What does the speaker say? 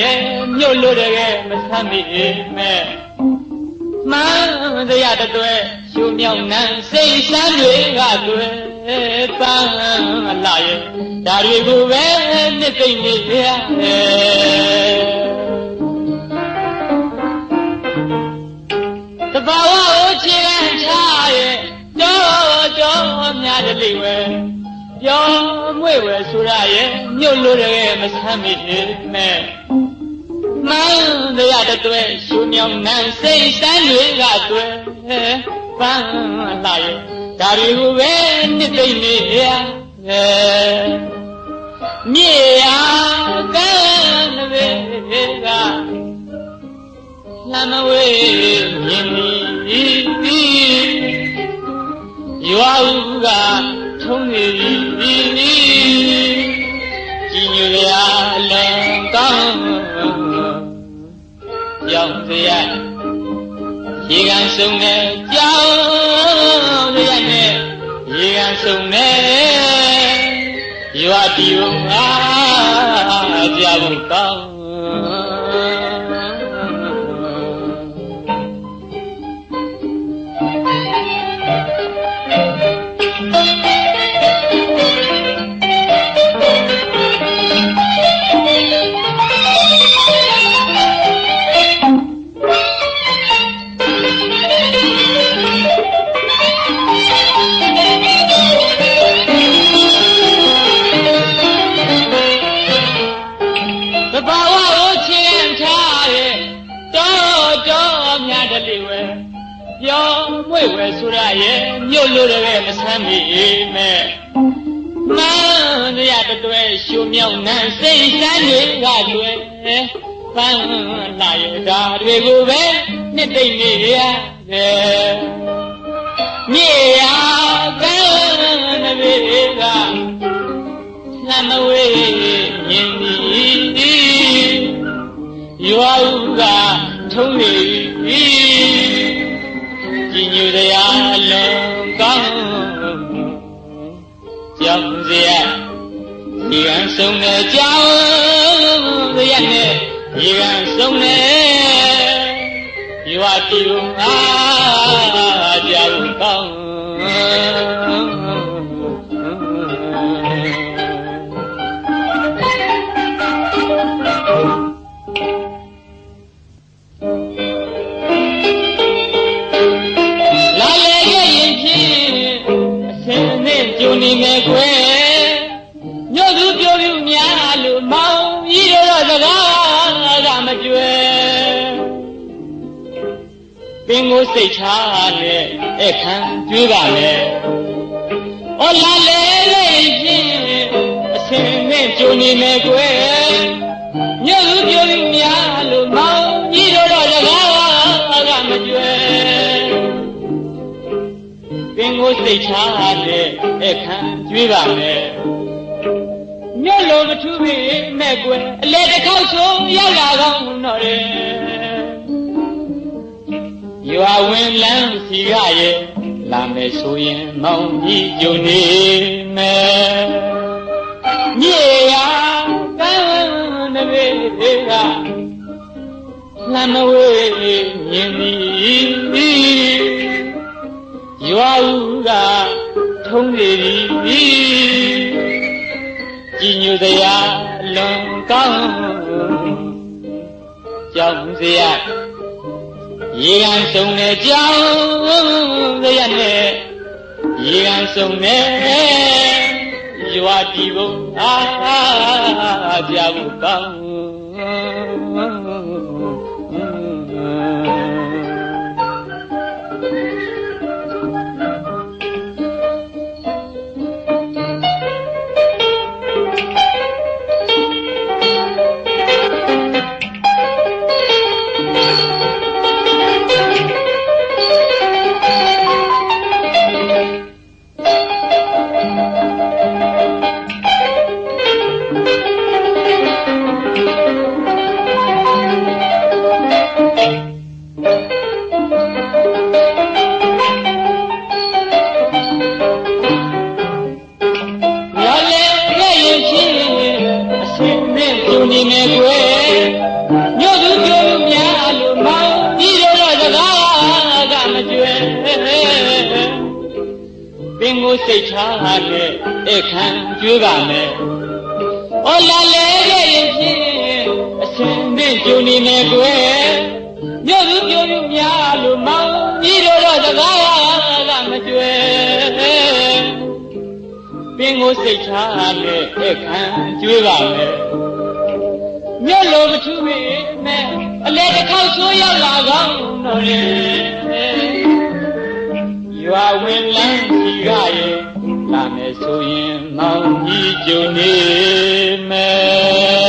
ရဲ့မြို့လို့တကယ်မဆမ်းမိမဲ့မှန်တရားတွေရှုမြောက်နှံစိတ်ဆန်းတွေကတွေ့ပန်းလာရဲ့ဒါတွေကိုပဲနှစ်သိမ့်နေရတဘာဝကိုချီရန်ချရဲ့တော်များတယ်လေဝဲပြောမွေဝဲဆိုရရဲ့မြို့လို့တကယ်မဆမ်းမိမဲ့မှန်တရားတွေရှုမြောက်နှံစိတ်ဆန်းတွေကတွေ့ပန်းလာရဲ့ဒါတွေကိုပဲနှစ်သိမ့်နေရမြေယာကမ်းတွေကလမ်းမဝေးမြင်သည်ရွာဥကထုံးနေသည်ကြည်ညိုရာလမ်းကောင်းကြောင်စရာရေကန်ဆုံးနဲ့ကြောင်စရာနဲ့ရေကန်ဆုံးနဲ့ရွာတီုံအားကြဖို့ကောင်းပြောမွေဝဲဆိုရရဲ့မြို့လို့တကယ်မဆမ်းမိမဲ့မှန်တရားတွေရှုမြောက်နှံစိတ်ဆန်းတွေကတွေ့ပန်းလာရဲ့ဒါတွေကိုပဲနှစ်သိမ့်နေရတယ်မြေယာကမ်းတွေကလမ်းမဝေးမြင်သည်ရွာဥကထုံးနေကြည်ညိုတရားလုံးကောင်းကြောင်စရာဒီကံဆုံးနဲ့ကြောင်စရာနဲ့ဒီကံဆုံးနဲ့ရွာတီုံအားကြောင်ကောင်းနေမယ်ကွယ်ညို့သူပြောပြများလို့မောင်ကြီးတို့စကားကမကြွယ်ပင်ကိုစိတ်ချနဲ့အခန်းကျွေးပါနဲ့ဩလာလေလေးဖြင့်အစင်နဲ့ကြုံနေမယ်ကွယ်ညို့သူပြောပြများလို့မောင်ကြီးတို့စကားကမကြွယ်ပင်ကိုစိတ်ချတဲ့အခန်းကျွေးပါမယ်ညို့လိုမထူးပေမဲ့ကွယ်အလေတစ်ခေါက်ဆုံးရောက်လာကောင်းတော့တယ်ရွာဝင်လမ်းစီရရဲ့လာမယ်ဆိုရင်မောင်ကြီးကြုံနေမယ်မြေယာကမ်းတွေကလမ်းမဝေးမြင်သည်ရွာဥကထုံးနေသည်ကြည်ညိုတရားလွန်ကောင်းကြောင်စရာရေကန်ဆုံးနဲ့ကြောင်စရာနဲ့ရေကန်ဆုံးနဲ့ရွာတီဘုံအားကြဖို့ကောင်းနေမယ်ကွယ် နဲ့အခမ်းကျွေးပါမယ်ဩလာလေရဲ့ရင်ဖြင့်အစင်သင့်ကြုံနေမယ်ကွယ်မြို့သူပြိုပြူများလို့မောင်ကြီးတို့တော့စကားကမကျွဲပင်ကိုစိတ်ချနဲ့အခမ်းကျွေးပါမယ်မြို့လိုမထူးပေမဲ့အလေတစ်ခေါက်ဆိုးရောက်လာကောင်းတော့လေရွာဝင်လန်းစီကရဲ့လာမယ်ဆိုရင်မောင်ကြီးကြုံနေမယ်